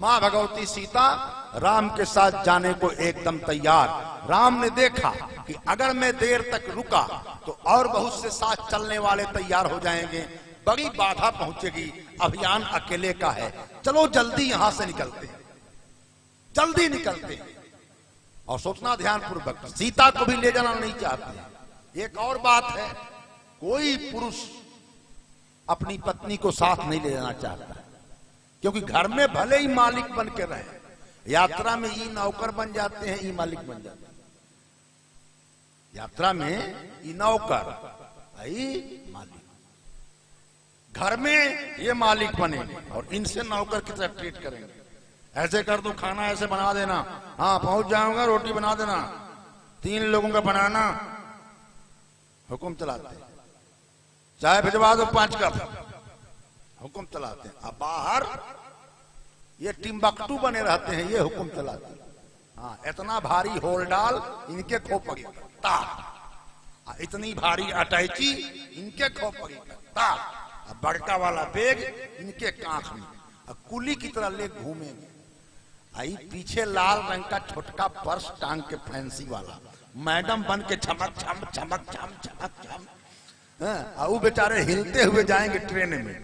मां भगवती सीता राम के साथ जाने को एकदम तैयार। राम ने देखा कि अगर मैं देर तक रुका तो और बहुत से साथ चलने वाले तैयार हो जाएंगे, बड़ी बाधा पहुंचेगी, अभियान अकेले का है, चलो जल्दी यहां से निकलते हैं, जल्दी निकलते हैं। और सोचना ध्यान पूर्वक, सीता को भी ले जाना नहीं चाहते। एक और बात है, कोई पुरुष अपनी पत्नी को साथ नहीं ले जाना चाहता, क्योंकि घर में भले ही मालिक बन के रहे, यात्रा में ये नौकर बन जाते हैं, ये मालिक बन जाते हैं। यात्रा में ये नौकर, ये मालिक, घर में ये मालिक बनेंगे और इनसे नौकर की तरह ट्रीट करेंगे। ऐसे कर दो, खाना ऐसे बना देना, हाँ पहुंच जाऊंगा, रोटी बना देना, 3 लोगों का बनाना, हुक्म चलाते हैं। चाय भिजवा दो 5 कप, हुक्म चलाते हैं। अब बाहर ये टिम्बकटू बने रहते हैं, ये हुक्म चलाते हैं। हाँ, इतना भारी होल डाल इनके खोपड़ी तार, इतनी भारी अटैची इनके खोपड़ी तार, बड़का वाला बैग इनके कांख में, कुली की तरह ले घूमेंगे। आई पीछे लाल रंग का छोटका पर्स टांग के फैंसी वाला, मैडम बन के चमक छम चमक छम चमक छम, वो बेचारे हिलते हुए जाएंगे ट्रेन में,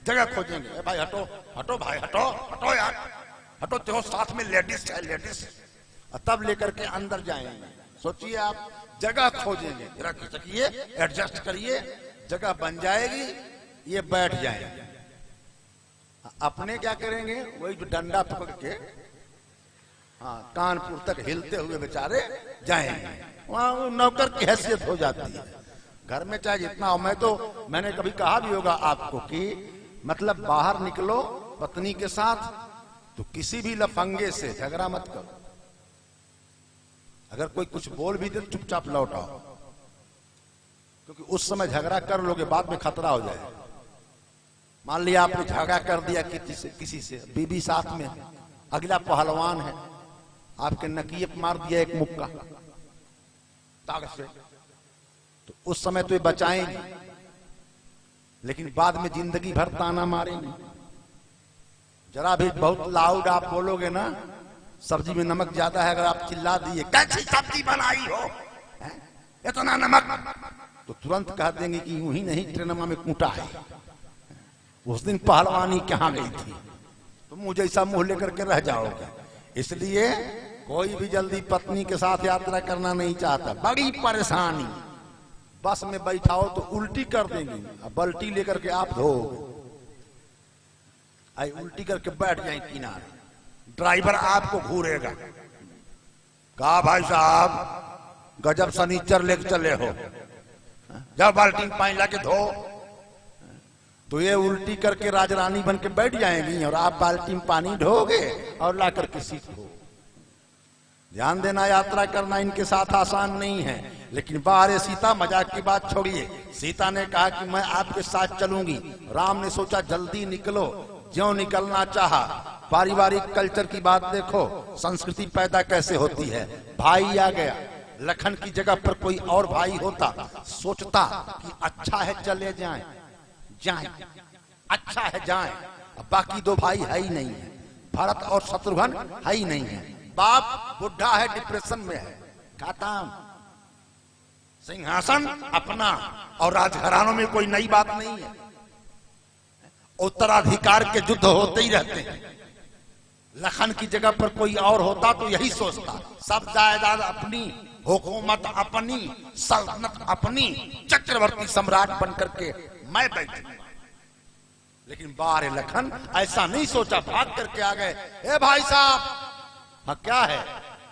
जगह खोजेंगे। ए भाई हटो हटो, भाई हटो हटो यार हटो, तो साथ में लेडीज है लेडीज, तब लेकर के अंदर जाएंगे। सोचिए आप, जगह खोजेंगे, जरा खिसकिए, एडजस्ट करिए, जगह बन जाएगी, ये बैठ जाएंगे। अपने क्या करेंगे, वही जो डंडा पकड़ के, हाँ कानपुर तक हिलते हुए बेचारे जाएंगे, वहां नौकर की हैसियत हो जाती है। घर में चाहे जितना हो, मैंने कभी कहा भी होगा आपको कि मतलब बाहर निकलो पत्नी के साथ तो किसी भी लफंगे से झगड़ा मत करो। अगर कोई कुछ बोल भी दे चुपचाप लौट आओ, क्योंकि उस समय झगड़ा कर लोगे, बाद में खतरा हो जाए। मान लिया आपने झगड़ा कर दिया किसी से, बीबी साथ में, अगला पहलवान है, आपके नकिए मार दिया एक मुक्का ताकत से, तो उस समय तो ये बचाएंगे, लेकिन बाद में जिंदगी भर ताना मारेंगे। जरा भी बहुत लाउड आप बोलोगे ना, सब्जी में नमक ज्यादा है, अगर आप चिल्ला दिए कैसी सब्जी बनाई हो, इतना नमक, तो तुरंत कह देंगे कि यूं ही नहीं ट्रेनमा में कूटा है, उस दिन पहलवानी कहाँ गई थी, तो मुंह जैसा मुंह लेकर के रह जाओगे। इसलिए कोई भी जल्दी पत्नी के साथ यात्रा करना नहीं चाहता, बड़ी परेशानी। बस में बैठाओ तो उल्टी कर देंगी, बल्टी लेकर के आप धो, आई उल्टी करके बैठ जाए किनारे, ड्राइवर आपको घूरेगा, कहा भाई साहब गजब सनीचर लेके चले हो, जब बाल्टी पानी लाके धो, तो ये उल्टी करके राजरानी बन के बैठ जाएंगी और आप बाल्टी में पानी ढोगे और ला करके सीखो। ध्यान देना, यात्रा करना इनके साथ आसान नहीं है। लेकिन बाहर सीता, मजाक की बात छोड़िए, सीता ने कहा कि मैं आपके साथ चलूंगी। राम ने सोचा जल्दी निकलो, ज्यों निकलना चाहा। पारिवारिक कल्चर की बात देखो, संस्कृति पैदा कैसे होती है। भाई आ गया, लखन की जगह पर कोई और भाई होता, सोचता कि अच्छा है चले जाएं, अच्छा है जाएं। अब बाकी 2 भाई है ही नहीं है, भरत और शत्रुघ्न है ही नहीं है। बाप बुढ़ा है, डिप्रेशन में है, खत्म, सिंहासन अपना, और राजघरानों में कोई नई बात नहीं है, उत्तराधिकार के युद्ध होते ही रहते हैं। लखन की जगह पर कोई और होता तो यही सोचता, सब जायदाद अपनी, हुकूमत अपनी, सल्तनत अपनी, चक्रवर्ती सम्राट बनकर के मैं बैठूंगा। लेकिन बाहर लखन ऐसा नहीं सोचा, भाग करके आ गए। ए भाई साहब, हाँ क्या है,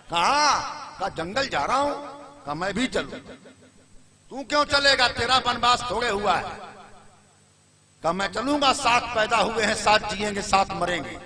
कहा जंगल जा रहा हूं, कहा मैं भी चलूं। तू क्यों चलेगा, तेरा वनवास थोड़े हुआ है, कहा मैं चलूंगा, साथ पैदा हुए हैं, साथ जिएंगे, साथ मरेंगे।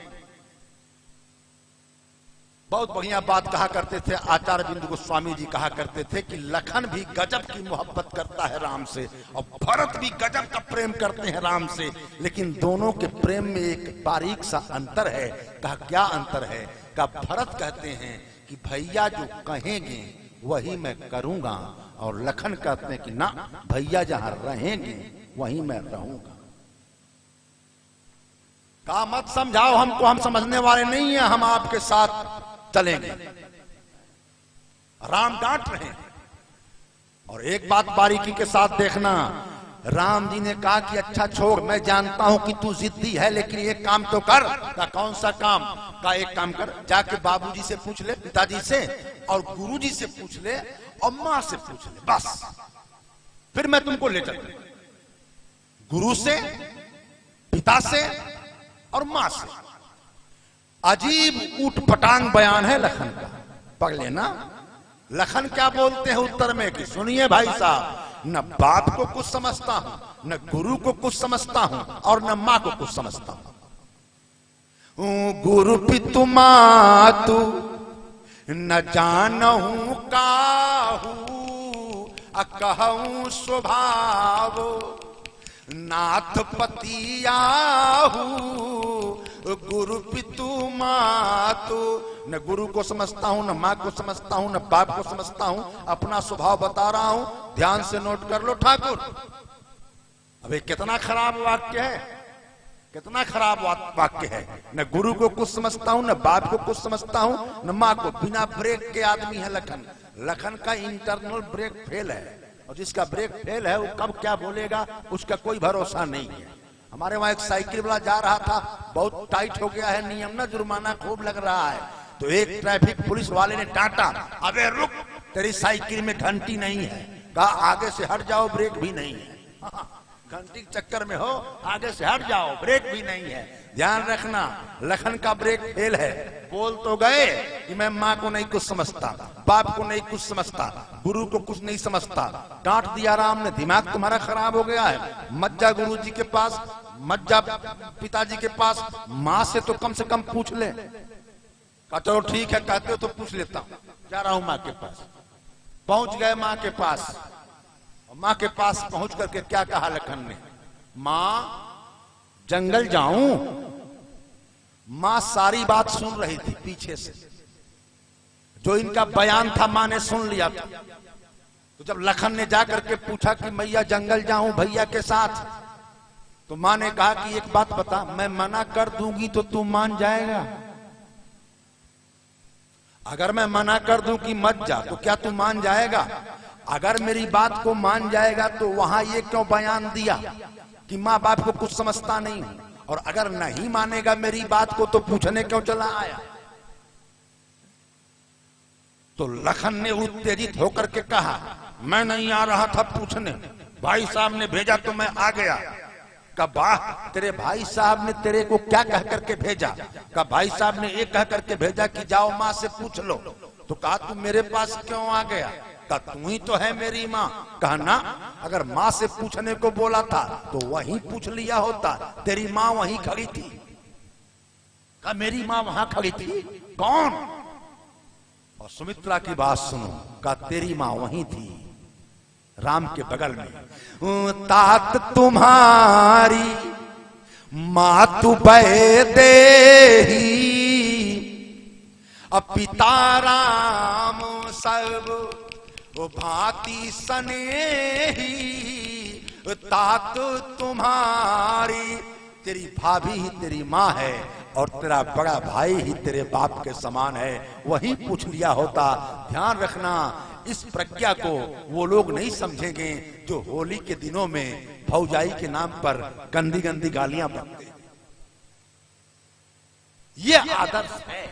बहुत बढ़िया बात कहा करते थे आचार्य बिंदु गोस्वामी जी, कहा करते थे कि लखन भी गजब की मोहब्बत करता है राम से, और भरत भी गजब का प्रेम करते हैं राम से, लेकिन दोनों के प्रेम में एक बारीक सा अंतर है। कहा क्या अंतर है, कहा भरत कहते हैं कि भैया जो कहेंगे वही मैं करूंगा, और लखन कहते हैं कि ना, भैया जहां रहेंगे वहीं मैं रहूंगा। कहा मत समझाओ हमको, हम समझने वाले नहीं है, हम आपके साथ चलेंगे। राम डांट रहे हैं। और एक बात बारीकी के साथ देखना, राम जी ने कहा कि अच्छा छोड़, मैं जानता हूं कि तू जिद्दी है, लेकिन एक काम तो कर। का कौन सा काम? का एक काम कर, जाके बाबूजी से पूछ ले, पिताजी से, और गुरुजी से पूछ ले, और मां से पूछ ले, बस फिर मैं तुमको ले चलूंगा। गुरु से, पिता से और मां से। अजीब ऊट पटांग बयान है लखन का, पढ़ लेना। लखन क्या बोलते हैं उत्तर में कि सुनिए भाई साहब, न बाप को कुछ समझता हूं, न गुरु को कुछ समझता हूं, और न मां को कुछ समझता हूं। गुरु पितु मातु न जानहूं काहू, कहूं स्वभाव नाथ पतियाहू। गुरु पितु मातु, न गुरु को समझता हूं, न मां को समझता हूं, न बाप को समझता हूं, अपना स्वभाव बता रहा हूं, ध्यान से नोट कर लो ठाकुर। अबे कितना खराब वाक्य है, कितना खराब वाक्य है। न गुरु को कुछ समझता हूं, न बाप को कुछ समझता हूं, न मां को। बिना ब्रेक के आदमी है लखन। लखन का इंटरनल ब्रेक फेल है, और जिसका ब्रेक फेल है वो कब क्या बोलेगा उसका कोई भरोसा नहीं है। हमारे वहां एक साइकिल वाला जा रहा था, बहुत टाइट हो गया है नियम ना, जुर्माना खूब लग रहा है, तो एक ट्रैफिक पुलिस वाले ने डांटा, अबे रुक, तेरी साइकिल में घंटी नहीं है। कहा आगे से हट जाओ, ब्रेक भी नहीं है। घंटी के चक्कर में हो, आगे से हट जाओ, ब्रेक भी नहीं है। ध्यान रखना, लखन का ब्रेक फेल है। बोल तो गए कि मैं माँ को नहीं कुछ समझता, बाप को नहीं कुछ समझता, गुरु को कुछ नहीं समझता। डांट दिया राम ने, दिमाग तुम्हारा खराब हो गया है। मत जा गुरु जी के पास, मत जा पिताजी के पास, माँ से तो कम से कम पूछ ले। कहा चलो ठीक है, कहते हो तो पूछ लेता हूं, जा रहा हूं माँ के पास। पहुंच गए माँ के पास। माँ के पास पहुंच करके क्या कहा लखन ने, माँ जंगल जाऊं? माँ सारी बात सुन रही थी पीछे से, जो इनका बयान था माँ ने सुन लिया था। तो जब लखन ने जाकर के पूछा कि मैया जंगल जाऊं भैया के साथ, तो माँ ने कहा कि एक बात बता, मैं मना कर दूंगी तो तू मान जाएगा? अगर मैं मना कर दूं कि मत जा, तो क्या तू मान जाएगा? अगर मेरी बात को मान जाएगा तो वहां ये क्यों बयान दिया कि माँ बाप को कुछ समझता नहीं हूं? और अगर नहीं मानेगा मेरी बात को तो पूछने क्यों चला आया? तो लखन ने उत्तेजित होकर के कहा, मैं नहीं आ रहा था पूछने, भाई साहब ने भेजा तो मैं आ गया। का वाह, तेरे भाई साहब ने तेरे को क्या कह करके भेजा? का भाई साहब ने ये कह करके भेजा कि जाओ माँ से पूछ लो। तो कहा तू मेरे पास क्यों आ गया? का तू ही तो है मेरी माँ। कहा ना, अगर माँ से पूछने को बोला था तो वहीं पूछ लिया होता, तेरी माँ वहीं खड़ी थी। का मेरी माँ वहां खड़ी थी? कौन? और सुमित्रा की बात सुनो, का तेरी माँ वहीं थी, राम के बगल में। तात तुम्हारी मातु बह देही, पिता राम सब भांति स्नेही। तात तुम्हारी, तेरी भाभी ही तेरी माँ है, और तेरा बड़ा भाई ही तेरे बाप के समान है, वही पूछ लिया होता। ध्यान रखना, इस प्रज्ञा को वो लोग नहीं समझेंगे जो होली के दिनों में भौजाई के नाम पर गंदी गंदी गालियां बकते। ये आदर्श है।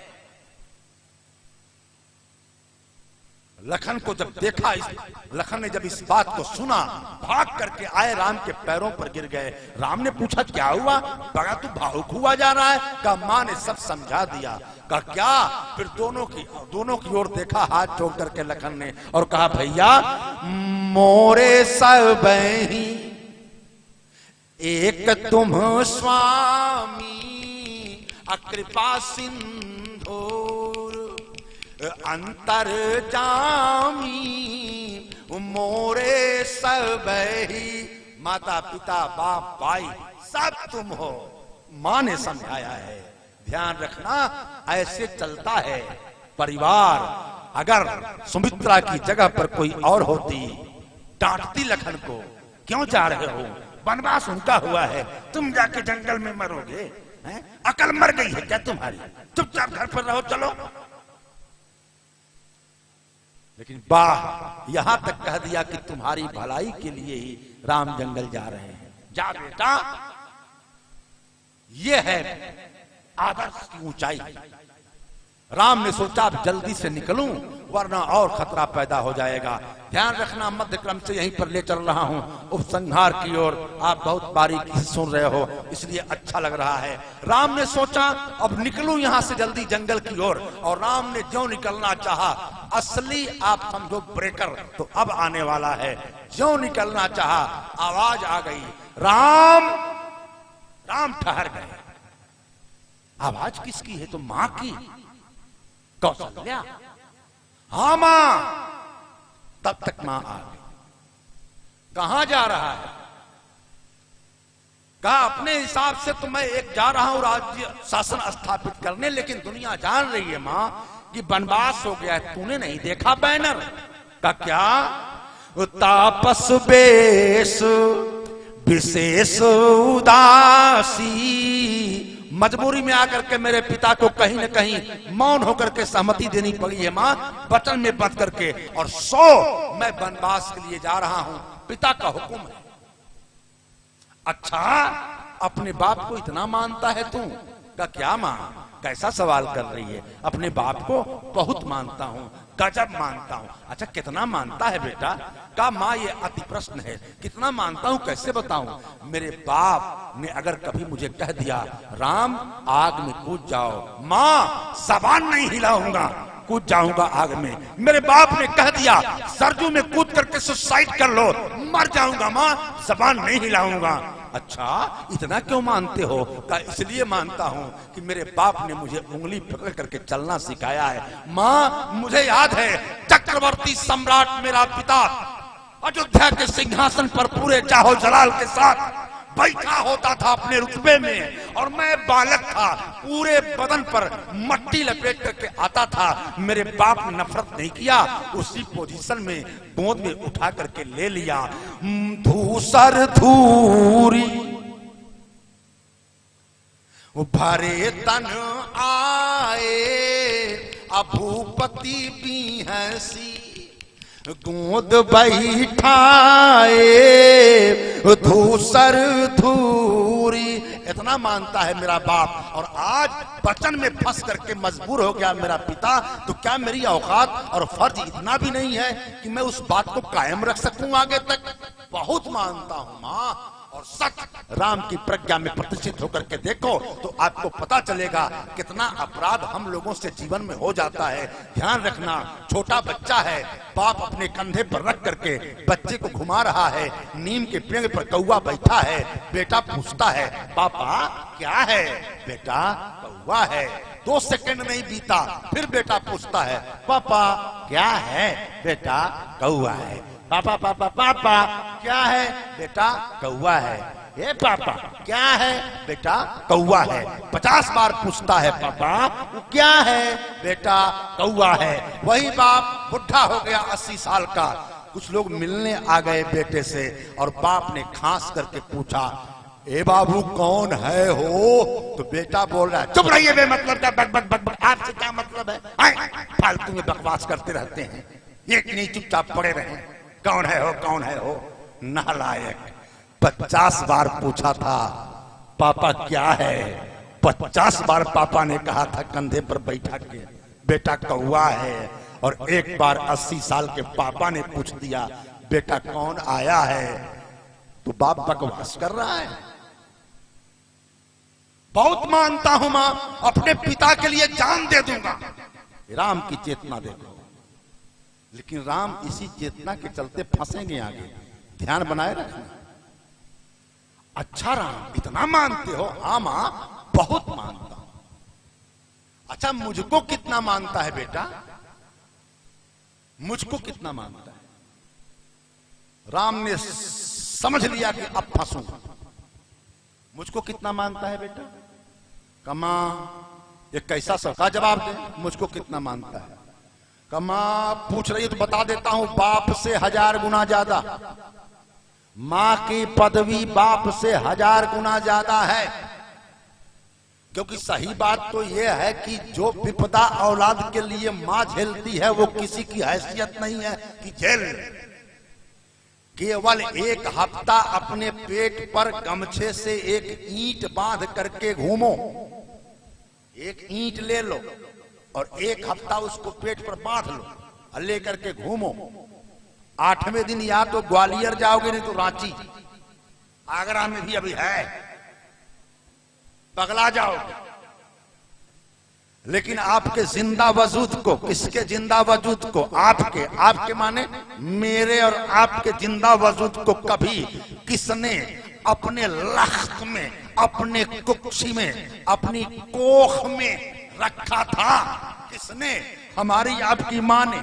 लखन को जब देखा, लखन ने जब इस बात को सुना, भाग करके आए, राम के पैरों पर गिर गए। राम ने पूछा क्या हुआ? बड़ा तू भावुक हुआ जा रहा है? का माँ ने सब समझा दिया। का क्या? फिर दोनों की ओर देखा हाथ जोड़ करके लखन ने, और कहा भैया मोरे सब ही एक तुम स्वामी, अकृपा सिंधु अंतर जामी। मोरे सब ही, माता पिता बाप भाई सब तुम हो, मां ने समझाया है। ध्यान रखना, ऐसे चलता है परिवार। अगर सुमित्रा की जगह पर कोई और होती, डांटती लखन को, क्यों जा रहे हो, वनवास उनका हुआ है, तुम जाके जंगल में मरोगे, हैं? अकल मर गई है क्या तुम्हारी? चुपचाप घर पर रहो, चलो। लेकिन वाह, यहां तक कह दिया कि तुम्हारी भलाई के लिए ही राम जंगल जा रहे हैं। जा बेटा, ये है आदर्श की ऊंचाई। राम ने सोचा अब जल्दी से निकलूं वरना और खतरा पैदा हो जाएगा। ध्यान रखना, मध्य क्रम से यहीं पर ले चल रहा हूं उपसंहार की ओर। आप बहुत बारीकी से सुन रहे हो, इसलिए अच्छा लग रहा है। राम ने सोचा अब निकलूं यहां से जल्दी जंगल की ओर, और राम ने ज्यों निकलना चाहा, असली आप समझो ब्रेकर तो अब आने वाला है। ज्यों निकलना चाहा, आवाज आ गई, राम। राम ठहर गए। आवाज किसकी है? तो मां की, कौशल्या। हाँ मां। तब तक मां आ गई। कहां जा रहा है? कहा अपने हिसाब से तो मैं एक जा रहा हूं राज्य शासन स्थापित करने, लेकिन दुनिया जान रही है मां कि वनवास हो गया है। तूने नहीं देखा बैनर का? क्या तापस बेश विशेष उदासी, मजबूरी में आकर के मेरे पिता को कहीं न कहीं मौन होकर के सहमति देनी पड़ी है मां, बटन में बंद करके। और मैं वनवास के लिए जा रहा हूं, पिता का हुक्म है। अच्छा, अपने बाप को इतना मानता है तू? का क्या मां, कैसा सवाल कर रही है? अपने बाप को बहुत मानता हूं, गजब मानता हूं। अच्छा, कितना मानता है बेटा? का मां, ये अति प्रश्न है। कितना मानता हूं कैसे बताऊं? मेरे बाप ने अगर कभी मुझे कह दिया राम आग में कूद जाओ, मां जबान नहीं हिलाऊंगा, कूद जाऊंगा आग में। मेरे बाप ने कह दिया सरजू में कूद करके सुसाइड कर लो, मर जाऊंगा मां, जबान नहीं हिलाऊंगा। अच्छा, इतना क्यों मानते हो? का इसलिए मानता हूं कि मेरे बाप ने मुझे उंगली पकड़ करके चलना सिखाया है। मां, मुझे याद है चक्रवर्ती सम्राट मेरा पिता अयोध्या के सिंहासन पर पूरे जाहो जलाल के साथ बैठा होता था अपने रुतबे में, और मैं बालक था, पूरे बदन पर मट्टी लपेट करके आता था। मेरे बाप ने नफरत नहीं किया, उसी पोजीशन में गोद में उठा करके ले लिया। धूसर धूरी भरे तन आए, अभूपति भी हंसी गोद बैठाए, धूसर धूरी। इतना मानता है मेरा बाप, और आज बचन में फंस करके मजबूर हो गया मेरा पिता। तो क्या मेरी औकात और फर्ज इतना भी नहीं है कि मैं उस बात को कायम रख सकूं आगे तक? बहुत मानता हूं मां, और सच राम की प्रज्ञा में प्रतिष्ठित होकर के देखो तो आपको पता चलेगा कितना अपराध हम लोगों से जीवन में हो जाता है। ध्यान रखना, छोटा बच्चा है, बाप अपने कंधे पर रख करके बच्चे को घुमा रहा है, नीम के पेड़ पर कौवा बैठा है, बेटा पूछता है पापा क्या है? बेटा कौवा है। 2 सेकंड नहीं बीता, फिर बेटा पूछता है पापा क्या है? बेटा कौवा है। पापा पापा पापा क्या है? बेटा कौवा है। ए पापा क्या है? बेटा कौवा है। 50 बार पूछता है पापा क्या है? बेटा कौवा है। वही बाप बुढ़ा हो गया 80 साल का। कुछ लोग मिलने आ गए बेटे से, और बाप ने खांस करके पूछा ए बाबू कौन है हो? तो बेटा बोल रहा है चुप रहिए बेमतलब का बक बक बक बक। आपसे क्या मतलब है? फालतू में बकवास करते रहते हैं, एक नहीं चुपचाप पड़े रहे। कौन है हो? कौन है हो? नालायक। 50 बार पूछा था पापा क्या है? 50 बार पापा ने कहा था कंधे पर बैठा के बेटा कौवा है, और एक बार 80 साल के पापा ने पूछ दिया बेटा कौन आया है? तो बाप बकवास कर रहा है। बहुत मानता हूं मां, अपने पिता के लिए जान दे दूंगा। राम की चेतना देखो, लेकिन राम इसी चेतना के चलते फंसेंगे आगे। ध्यान बनाए रखना। अच्छा राम इतना मानते हो? हाँ मां, बहुत मानता हूं। अच्छा मुझको कितना मानता है बेटा? मुझको कितना मानता है? राम ने समझ लिया कि अब फंसूंगा। मुझको कितना मानता है बेटा? कमा एक कैसा सबका जवाब दे। मुझको कितना मानता है? कमा पूछ रही है तो बता देता हूं, बाप से 1000 गुना ज्यादा। मां की पदवी बाप से 1000 गुना ज्यादा है। क्योंकि सही बात तो यह है कि जो विपदा औलाद के लिए मां झेलती है वो किसी की हैसियत नहीं है कि झेल। केवल एक हफ्ता अपने पेट पर गमछे से एक ईंट बांध करके घूमो, एक ईंट ले लो और एक हफ्ता उसको पेट पर बांध लो और लेकर के घूमो। 8वें दिन या तो ग्वालियर जाओगे नहीं तो रांची, आगरा में भी अभी है, पगला जाओगे। लेकिन आपके जिंदा वजूद को, किसके जिंदा वजूद को? आपके। आपके माने मेरे और आपके जिंदा वजूद को कभी किसने अपने लख्त में, अपने कुक्षी में, अपनी कोख में रखा था? किसने? हमारी आपकी मां ने।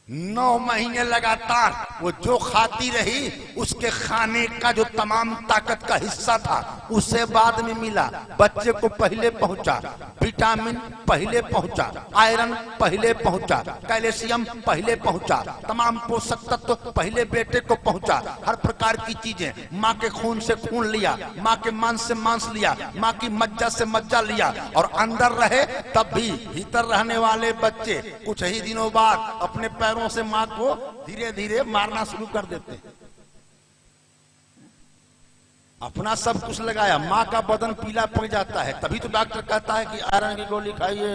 9 महीने लगातार वो जो खाती रही, उसके खाने का जो तमाम ताकत का हिस्सा था उसे बाद में मिला। बच्चे को पहले पहुंचा, विटामिन पहले पहुंचा, आयरन पहले पहुंचा, कैल्शियम पहले पहुंचा, तमाम पोषक तत्व पहले बेटे को पहुंचा। हर प्रकार की चीजें, माँ के खून से खून लिया, माँ के मांस से मांस लिया, माँ की मज्जा से मज्जा लिया और अंदर रहे। तब भी भीतर रहने वाले बच्चे कुछ ही दिनों बाद अपने पैरों से मां को धीरे धीरे मारना शुरू कर देते हैं। अपना सब कुछ लगाया, मां का बदन पीला पड़ जाता है, तभी तो डॉक्टर कहता है कि आयरन की गोली खाइए।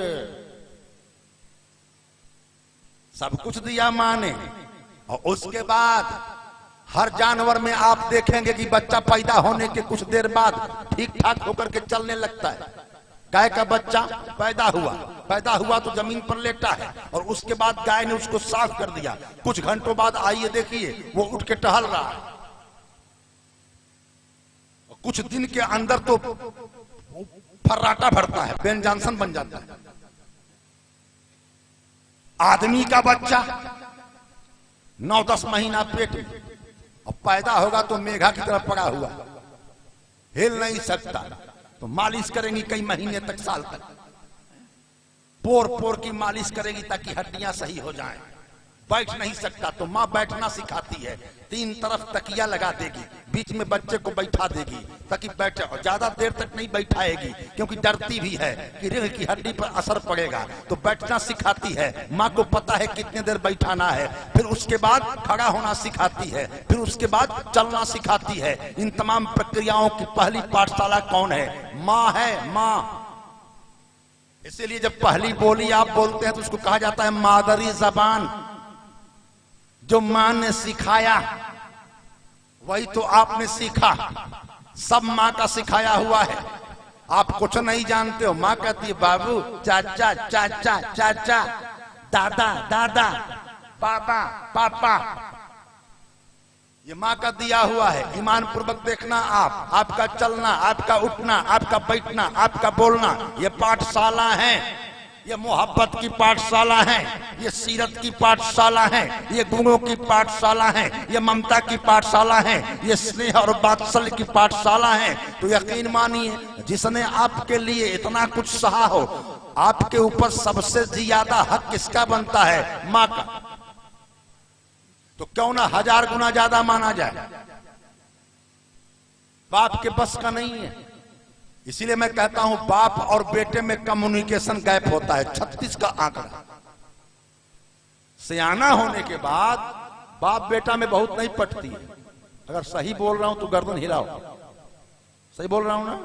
सब कुछ दिया मां ने। और उसके बाद हर जानवर में आप देखेंगे कि बच्चा पैदा होने के कुछ देर बाद ठीक ठाक होकर के चलने लगता है। गाय का बच्चा पैदा हुआ तो जमीन पर लेटा है और उसके बाद गाय ने उसको साफ कर दिया। कुछ घंटों बाद आइए देखिए वो उठ के टहल रहा है। कुछ दिन के अंदर तो फर्राटा भरता है, बेन जॉनसन बन जाता है। आदमी का बच्चा 9-10 महीना पेट में और पैदा होगा तो मेघा की तरफ पड़ा हुआ, हिल नहीं सकता। तो मालिश करेंगी कई महीने तक, साल तक, पोर पोर की मालिश करेगी ताकि हड्डियां सही हो जाएं। बैठ नहीं सकता तो मां बैठना सिखाती है, 3 तरफ तकिया लगा देगी, बीच में बच्चे को बैठा देगी ताकि बैठे। और ज्यादा देर तक नहीं बैठाएगी क्योंकि डरती भी है कि रीढ़ की हड्डी पर असर पड़ेगा। तो बैठना सिखाती है, मां को पता है कितने देर बैठाना है। फिर उसके बाद खड़ा होना सिखाती है, फिर उसके बाद चलना सिखाती है। इन तमाम प्रक्रियाओं की पहली पाठशाला कौन है? मां है, मां। इसीलिए जब पहली बोली आप बोलते हैं तो उसको कहा जाता है मादरी जबान। जो मां ने सिखाया वही तो आपने सीखा। सब मां का सिखाया हुआ है। आप कुछ नहीं जानते हो। मां कहती है बाबू, चाचा चाचा चाचा, दादा दादा, पापा पापा। ये मां का दिया हुआ है। ईमान पूर्वक देखना आप, आपका चलना, आपका उठना, आपका बैठना, आपका बोलना, ये पाठशाला है। ये मोहब्बत की पाठशाला है, ये सीरत की पाठशाला है, ये गुणों की पाठशाला है, ये ममता की पाठशाला है, ये स्नेह और वात्सल्य की पाठशाला है। तो यकीन मानिए, जिसने आपके लिए इतना कुछ सहा हो, आपके ऊपर सबसे ज्यादा हक किसका बनता है? मां का। तो क्यों ना 1000 गुना ज्यादा माना जाए। बाप के बस का नहीं है। इसीलिए मैं कहता हूं बाप और बेटे में कम्युनिकेशन गैप होता है, 36 का आंकड़ा। सियाना होने के बाद बाप बेटा में बहुत नहीं पटती है। अगर सही बोल रहा हूं तो गर्दन हिलाओ। सही बोल रहा हूं ना?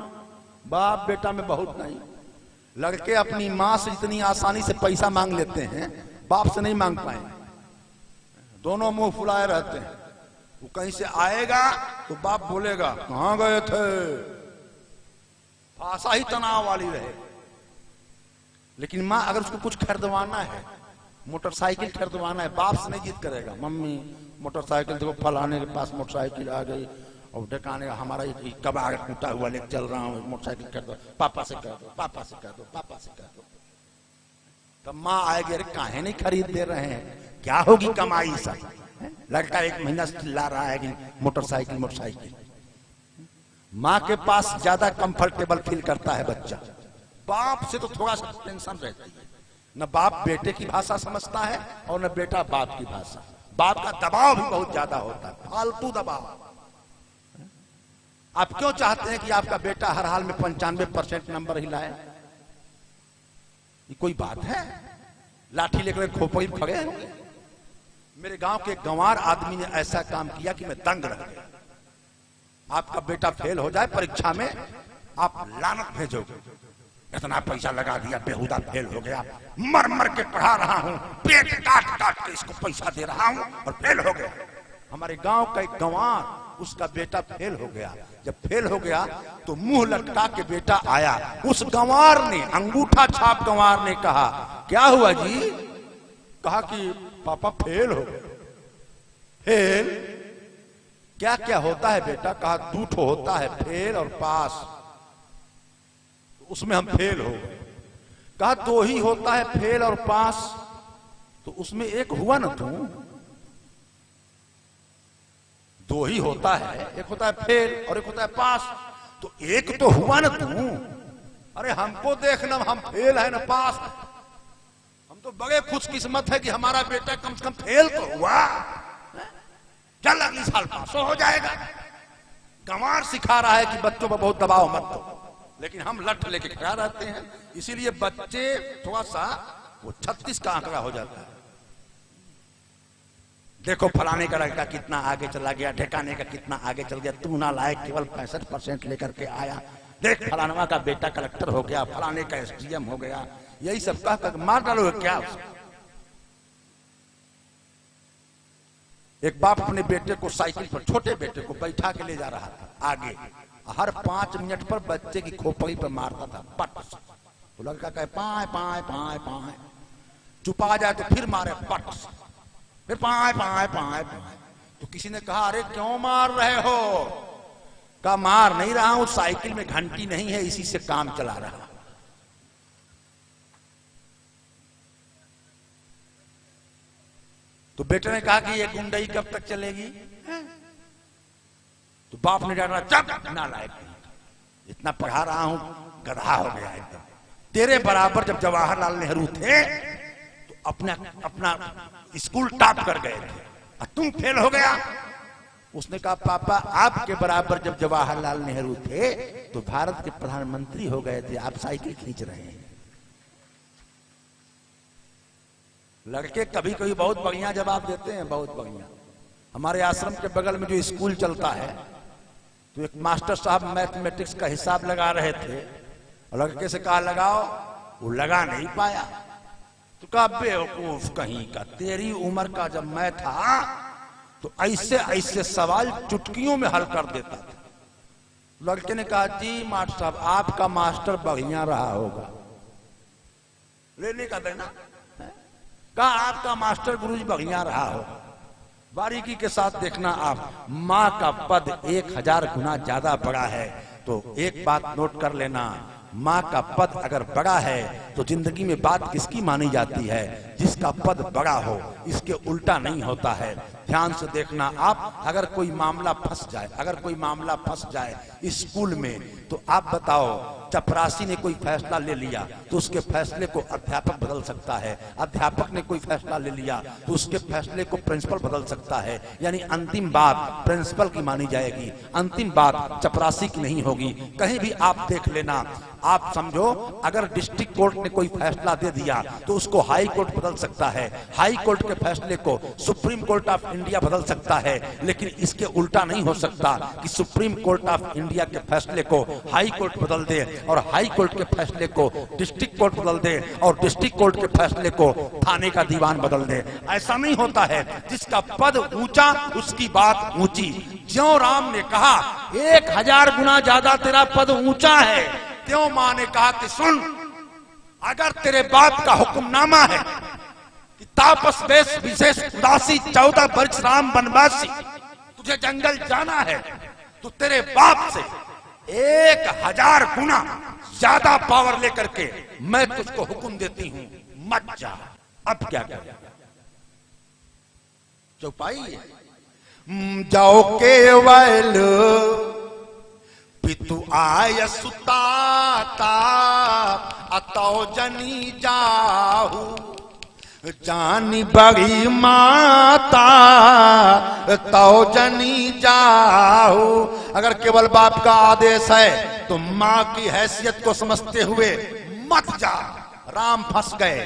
बाप बेटा में बहुत नहीं। लड़के अपनी मां से इतनी आसानी से पैसा मांग लेते हैं, बाप से नहीं मांग पाए। दोनों मुंह फुलाए रहते हैं। वो कहीं से आएगा तो बाप बोलेगा कहां गए थे। आशा ही तनाव वाली रहे। लेकिन मां अगर उसको कुछ खरीदवाना है, मोटरसाइकिल खरीदवाना है, बाप से नहीं जिद करेगा। मम्मी मोटरसाइकिल देखो, फलाने के पास मोटरसाइकिल आ गई और ढकाने हमारा कबाड़ टूटा हुआ लेकर चल रहा हूं, मोटरसाइकिल कर दो, पापा से कह दो, पापा से कह दो, पापा से कह दो। तब मां आएगी, अरे काहे नहीं खरीद दे रहे हैं, क्या होगी कमाई सब। लड़का 1 महीना से चिल्ला रहा है कि मोटरसाइकिल मोटरसाइकिल। मां के पास ज्यादा कंफर्टेबल फील करता है बच्चा। बाप से तो थोड़ा सा टेंशन रहती है। न बाप बेटे की भाषा समझता है और न बेटा बाप की भाषा। बाप का दबाव भी बहुत ज्यादा होता है, फालतू दबाव। आप क्यों चाहते हैं कि आपका बेटा हर हाल में 95% नंबर ही लाए? ये कोई बात है? लाठी लेकर खोपड़ी खड़े हैं। मेरे गांव के गंवार आदमी ने ऐसा काम किया कि मैं दंग रह गया। आपका बेटा फेल हो जाए परीक्षा में, आप लानत भेजोगे, इतना पैसा लगा दिया, बेहुदा फेल हो गया, मर मर के पढ़ा रहा हूं, पेट काट काट के इसको पैसा दे रहा हूं और फेल हो गया। हमारे गांव का एक गंवार, उसका बेटा फेल हो गया। जब फेल हो गया तो मुंह लटका के बेटा आया। उस गंवार ने, अंगूठा छाप गंवार ने कहा, क्या हुआ जी? कहा कि पापा फेल हो गए। फेल क्या क्या होता है बेटा? कहा 2 ठो होता है, फेल और पास। उसमें हम फेल हो गए। कहा 2 ही होता है, फेल और पास। तो उसमें एक हुआ ना तू? 2 ही होता है, एक होता है फेल और एक होता है पास। तो एक तो हुआ ना तू? अरे हमको देखना, हम फेल है ना पास। हम तो बड़े खुशकिस्मत है कि हमारा बेटा कम से कम फेल तो हुआ, चल अगली साल पास हो जाएगा। गंवार सिखा रहा है कि बच्चों पर बहुत दबाव मत दो, लेकिन हम लठ लेके खड़ा रहते हैं। इसीलिए बच्चे थोड़ा सा वो 36 का आंकड़ा हो जाता है। देखो फलाने का लड़का कितना आगे चला गया, ठिकाने का कितना आगे चल गया, तू ना लायक केवल 65% लेकर के आया। देख फलानवा का बेटा कलेक्टर हो गया, फलाने का SDM हो गया। यही सब कह कर मार डालोगे क्या उसको? एक बाप अपने बेटे को साइकिल पर, छोटे बेटे को बैठा के ले जा रहा था आगे। हर 5 मिनट पर बच्चे की खोपड़ी पर मारता था, पट। तो लड़का कहे पाए पाए पाए पाए, चुपा जाए तो फिर मारे पट, फिर पाए पाए पाए पाए। तो किसी ने कहा अरे क्यों मार रहे हो? कहा मार नहीं रहा हूं, साइकिल में घंटी नहीं है, इसी से काम चला रहा। तो बेटे ने कहा कि ये गुंडई कब तक चलेगी? तो बाप ने डांटा, चुप नालायक, इतना पढ़ा रहा हूं, गधा हो गया एकदम। तेरे बराबर जब जवाहरलाल नेहरू थे तो अपना स्कूल टॉप कर गए थे और तुम फेल हो गया। उसने कहा पापा आपके बराबर जब जवाहरलाल नेहरू थे तो भारत के प्रधानमंत्री हो गए थे, आप साइकिल खींच रहे हैं। लड़के कभी कभी बहुत बढ़िया जवाब देते हैं, बहुत बढ़िया। हमारे आश्रम के बगल में जो स्कूल चलता है, तो एक मास्टर साहब मैथमेटिक्स का हिसाब लगा रहे थे और लड़के से कहा लगाओ, वो लगा नहीं पाया। तो कहा बेवकूफ कहीं का, तेरी उम्र का जब मैं था तो ऐसे ऐसे सवाल चुटकियों में हल कर देता था। लड़के ने कहा जी मास्टर साहब आपका मास्टर बढ़िया रहा होगा, लेने का देना। कहा आपका मास्टर गुरुजी बढ़िया रहा होगा। बारीकी के साथ देखना आप, माँ का पद 1000 गुना ज्यादा बड़ा है। तो एक बात नोट कर लेना, माँ का पद अगर बड़ा है तो जिंदगी में बात किसकी मानी जाती है? जिसका पद बड़ा हो। इसके उल्टा नहीं होता है। ध्यान से देखना आप, अगर कोई मामला फंस जाए, अगर कोई मामला फंस जाए स्कूल में, तो आप बताओ चपरासी ने कोई फैसला ले लिया तो उसके फैसले को अध्यापक बदल सकता है, अध्यापक ने कोई फैसला ले लिया तो उसके फैसले को प्रिंसिपल बदल सकता है। यानी अंतिम बात प्रिंसिपल की मानी जाएगी, अंतिम बात चपरासी की नहीं होगी। कहीं भी आप देख लेना, आप समझो अगर डिस्ट्रिक्ट कोर्ट ने कोई फैसला दे दिया तो उसको हाई कोर्ट बदल सकता है, हाई कोर्ट के फैसले को सुप्रीम कोर्ट ऑफ इंडिया बदल सकता है। लेकिन इसके उल्टा नहीं हो सकता कि सुप्रीम कोर्ट ऑफ इंडिया के फैसले को हाई कोर्ट बदल दे और हाई कोर्ट के फैसले को डिस्ट्रिक्ट कोर्ट बदल दे और डिस्ट्रिक्ट कोर्ट के फैसले को थाने का दीवान बदल दे। ऐसा नहीं होता है। जिसका पद ऊंचा उसकी बात ऊंची। ज्यों राम ने कहा 1000 गुना ज्यादा तेरा पद ऊंचा है, त्यों मां ने कहा कि सुन, अगर तेरे बाप का हुक्मनामा है कि तापस वेश विशेष उदासी 14 वर्ष राम वनवासी, तुझे जंगल जाना है, तो तेरे बाप से 1000 गुना ज्यादा पावर लेकर के मैं तुझको हुक्म देती हूं, मत जा। अब क्या क्या चौपाई जाओ केवल पितु आय सुताता अतो जनी जाहू, जानी बड़ी माता तो जनी जाओ। अगर केवल बाप का आदेश है तो मां की हैसियत को समझते हुए मत जा। राम फंस गए,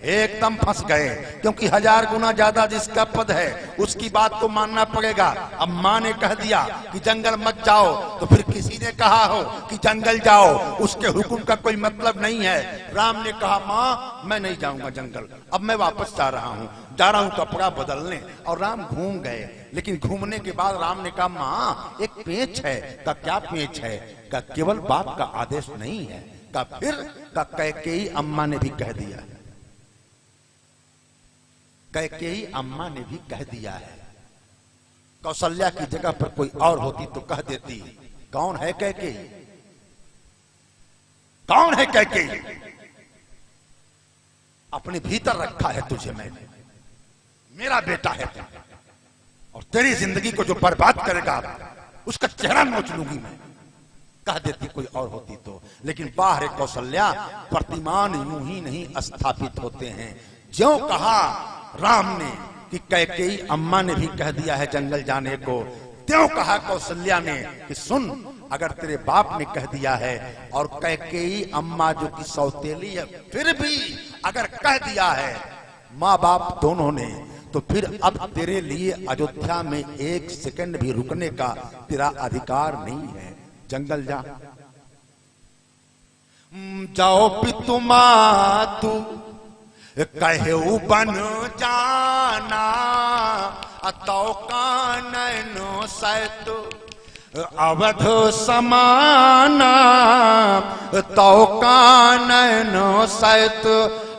एकदम फंस गए, क्योंकि 1000 गुना ज्यादा जिसका पद है उसकी बात को मानना पड़ेगा। अब मां ने कह दिया कि जंगल मत जाओ, तो फिर किसी ने कहा हो कि जंगल जाओ, उसके हुक्म का कोई मतलब नहीं है। राम ने कहा मां मैं नहीं जाऊंगा जंगल, अब मैं वापस जा रहा हूं कपड़ा बदलने। और राम घूम गए, लेकिन घूमने के बाद राम ने कहा मां एक पेच है। का क्या पेच है? का केवल बाप का आदेश नहीं है। का फिर का कैकेयी अम्मा ने भी कह दिया है, कैकेयी अम्मा ने भी कह दिया है। कौशल्या की जगह पर कोई और होती तो कह देती। कौन है कैकेयी? कौन है कैकेयी? अपने भीतर रखा है तुझे मैंने, मेरा बेटा है तू, और तेरी जिंदगी को जो बर्बाद करेगा उसका चेहरा नोच लूंगी मैं। कह देती कोई और होती तो। लेकिन बाहर कौशल्या, प्रतिमान यूं ही नहीं स्थापित होते हैं। ज्यों कहा राम ने कि कैकेयी अम्मा ने भी कह दिया है जंगल जाने को, त्यों कहा कौशल्या ने कि सुन, अगर तेरे बाप ने कह दिया है और कैकेयी अम्मा जो कि सौतेली है फिर भी अगर कह दिया है माँ बाप दोनों ने, तो फिर अब तेरे लिए अयोध्या में 1 सेकंड भी रुकने का तेरा अधिकार नहीं है। जंगल जा। जाओ पितुमा तू कहू बन जाना, अतो काननो सैत अवध समाना, तो काननो सैत।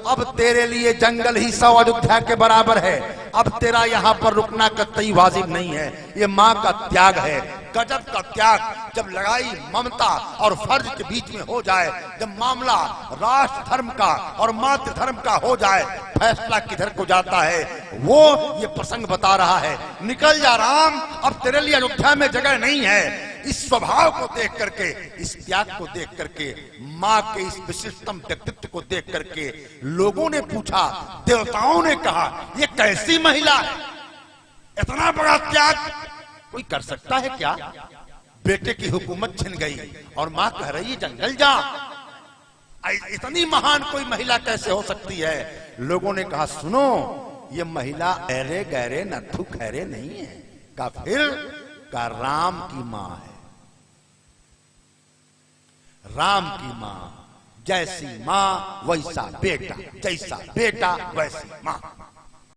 अब तेरे लिए जंगल ही 100 अयोध्या के बराबर है। अब तेरा यहाँ पर रुकना कतई वाजिब नहीं है। ये माँ का त्याग है, गजब का त्याग। जब लड़ाई ममता और फर्ज के बीच में हो जाए, जब मामला राष्ट्र धर्म का और मातृ धर्म का हो जाए, फैसला किधर को जाता है वो ये प्रसंग बता रहा है। निकल जा राम, अब तेरे लिए अयोध्या में जगह नहीं है। इस स्वभाव को देख करके, इस त्याग को देख करके, माँ के इस विशिष्टतम व्यक्तित्व को देख करके लोगों ने पूछा, देवताओं ने कहा ये कैसी महिला है, इतना बड़ा त्याग कोई कर सकता है क्या? बेटे की हुकूमत छिन गई और माँ कह रही है जंगल जा। इतनी महान कोई महिला कैसे हो सकती है? लोगों ने कहा सुनो, ये महिला ऐरे गहरे नथु खैरे नहीं है। का फिर का राम की माँ है। राम की माँ, जैसी माँ वैसा बेटा, जैसा बेटा वैसी माँ।